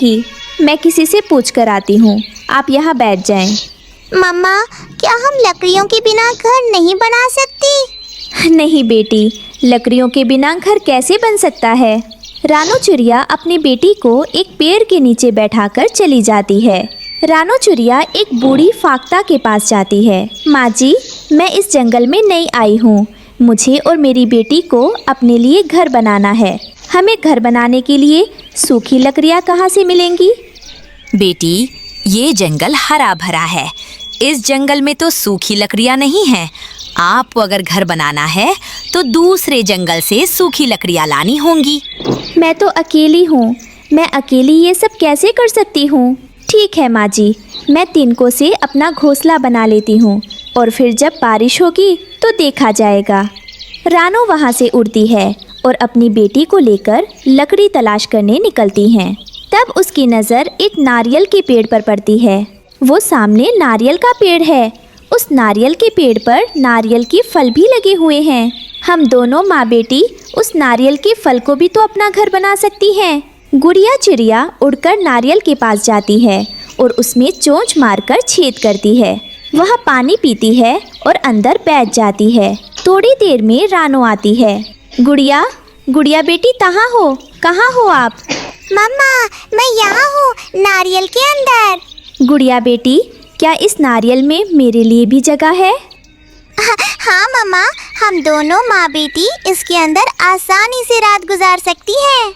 मिलेंगी। मैं किसी से पूछ कर आती हूँ, आप यहाँ बैठ जाएं। मम्मा, क्या हम लकड़ियों के बिना घर नहीं बना सकती? नहीं बेटी, लकड़ियों के बिना घर कैसे बन सकता है। रानू चिड़िया अपनी बेटी को एक पेड़ के नीचे बैठाकर चली जाती है। रानू चिड़िया एक बूढ़ी फाख्ता के पास जाती है। माँ जी, मैं इस जंगल में नई आई हूँ। मुझे और मेरी बेटी को अपने लिए घर बनाना है। हमें घर बनाने के लिए सूखी लकड़ियाँ कहाँ से मिलेंगी? बेटी, ये जंगल हरा भरा है। इस जंगल में तो सूखी लकड़ियाँ नहीं हैं। आपको अगर घर बनाना है तो दूसरे जंगल से सूखी लकड़ियाँ लानी होंगी। मैं तो अकेली हूँ, मैं अकेली ये सब कैसे कर सकती हूँ? ठीक है माँ जी, मैं तिनकों से अपना घोंसला बना लेती हूँ और फिर जब बारिश होगी तो देखा जाएगा। रानू वहाँ से उड़ती है और अपनी बेटी को लेकर लकड़ी तलाश करने निकलती हैं। तब उसकी नज़र एक नारियल के पेड़ पर पड़ती है। वो सामने नारियल का पेड़ है। उस नारियल के पेड़ पर नारियल के फल भी लगे हुए हैं। हम दोनों माँ बेटी उस नारियल के फल को भी तो अपना घर बना सकती हैं। गुड़िया चिड़िया उड़कर नारियल के पास जाती है और उसमें चोंच मारकर छेद करती है। वह पानी पीती है और अंदर बैठ जाती है। थोड़ी देर में रानू आती है। गुड़िया, गुड़िया बेटी कहाँ हो आप? मम्मा, मैं यहाँ हूँ, नारियल के अंदर। गुड़िया बेटी, क्या इस नारियल में मेरे लिए भी जगह है? हाँ मम्मा, हम दोनों माँ बेटी इसके अंदर आसानी से रात गुजार सकती हैं।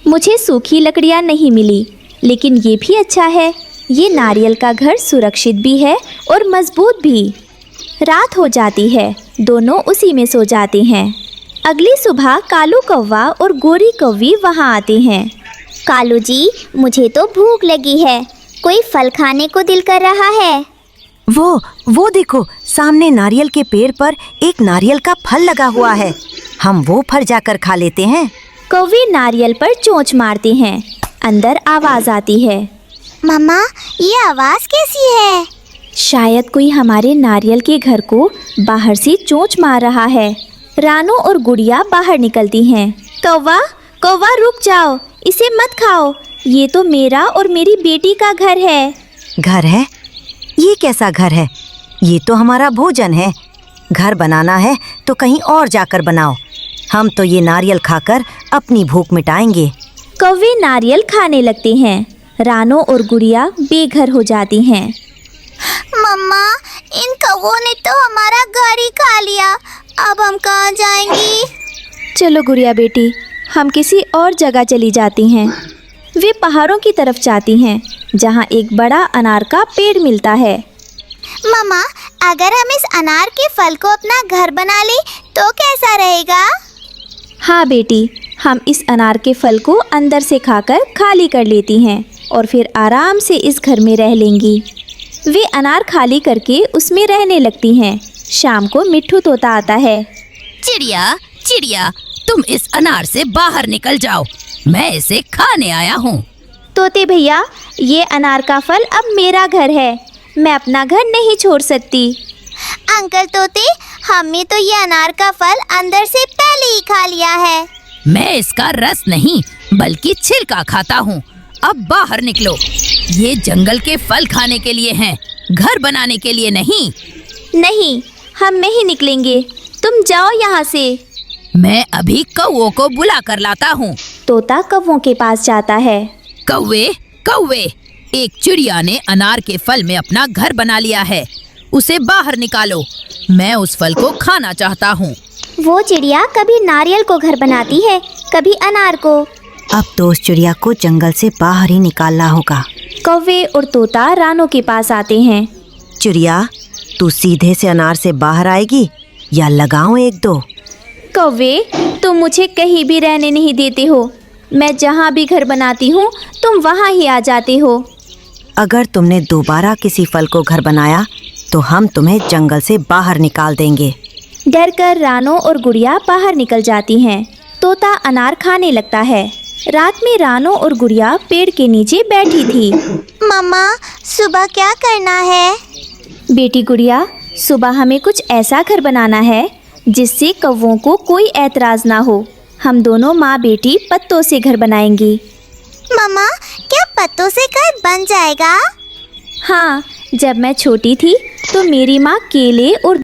मुझे सूखी लकड़ियाँ नहीं मिली, लेकिन ये भी अच्छा है। ये नारियल का घर सुरक्षित भी है और मजबूत भी। रात हो जाती है, दोनों उसी में सो जाते हैं। अगली सुबह कालू कौवा और गोरी कौवी वहाँ आते हैं। कालू जी, मुझे तो भूख लगी है, कोई फल खाने को दिल कर रहा है। वो देखो, सामने नारियल के पेड़ पर एक नारियल का फल लगा हुआ है। हम वो फल जाकर खा लेते हैं। कौवे नारियल पर चोंच मारते हैं। अंदर आवाज आती है। मम्मा, ये आवाज कैसी है? शायद कोई हमारे नारियल के घर को बाहर से चोंच मार रहा है। रानू और गुड़िया बाहर निकलती हैं। कौवा, कौवा रुक जाओ, इसे मत खाओ। ये तो मेरा और मेरी बेटी का घर है। घर है? ये कैसा घर है? ये तो हमारा भोजन है। घर बनाना है तो कहीं और जाकर बनाओ। हम तो ये नारियल खाकर अपनी भूख मिटाएंगे। कौवे नारियल खाने लगते हैं। रानू और गुड़िया बेघर हो जाती हैं। मम्मा, इन कौवों ने तो हमारा घर ही खा लिया। अब हम कहाँ जाएंगी? चलो गुड़िया बेटी, हम किसी और जगह चली जाती हैं। वे पहाड़ों की तरफ जाती हैं, जहाँ एक बड़ा अनार का पेड़ मिलता है। मम्मा, अगर हम इस अनार के फल को अपना घर बना ले तो कैसा रहेगा? हाँ बेटी, हम इस अनार के फल को अंदर से खाकर खाली कर लेती हैं और फिर आराम से इस घर में रह लेंगी। वे अनार खाली करके उसमें रहने लगती हैं। शाम को मिट्ठू तोता आता है। चिड़िया, चिड़िया, तुम इस अनार से बाहर निकल जाओ, मैं इसे खाने आया हूँ। तोते भैया, ये अनार का फल अब मेरा घर है, मैं अपना घर नहीं छोड़ सकती। अंकल तोते, हमने तो ये अनार का फल अंदर से पहले ही खा लिया है। मैं इसका रस नहीं बल्कि छिलका खाता हूँ। अब बाहर निकलो, ये जंगल के फल खाने के लिए हैं, घर बनाने के लिए नहीं। नहीं, हम नहीं निकलेंगे, तुम जाओ यहाँ से। मैं अभी कौवों को बुला कर लाता हूँ। तोता कौवों के पास जाता है। कौवे, कौवे, एक चिड़िया ने अनार के फल में अपना घर बना लिया है, उसे बाहर निकालो। मैं उस फल को खाना चाहता हूँ। वो चिड़िया कभी नारियल को घर बनाती है, कभी अनार को। अब तो उस चिड़िया को जंगल से बाहर ही निकालना होगा। कौवे और तोता रानू के पास आते हैं। चिड़िया, तू सीधे से अनार से बाहर आएगी या लगाऊं एक दो? कौवे, तुम मुझे कहीं भी रहने नहीं देते हो। मैं जहाँ भी घर बनाती हूँ तुम वहाँ ही आ जाते हो। अगर तुमने दोबारा किसी फल को घर बनाया तो हम तुम्हें जंगल से बाहर निकाल देंगे। डर कर रानू और गुड़िया बाहर निकल जाती हैं। तोता अनार खाने लगता है। रात में रानू और गुड़िया पेड़ के नीचे बैठी थी। मम्मा, सुबह क्या करना है? बेटी गुड़िया, सुबह हमें कुछ ऐसा घर बनाना है जिससे कौवों को कोई ऐतराज ना हो। हम दोनों माँ बेटी पत्तों से घर बनाएंगी। मम्मा, क्या पत्तों से घर बन जाएगा? हाँ, जब मैं छोटी थी तो मेरी माँ केले और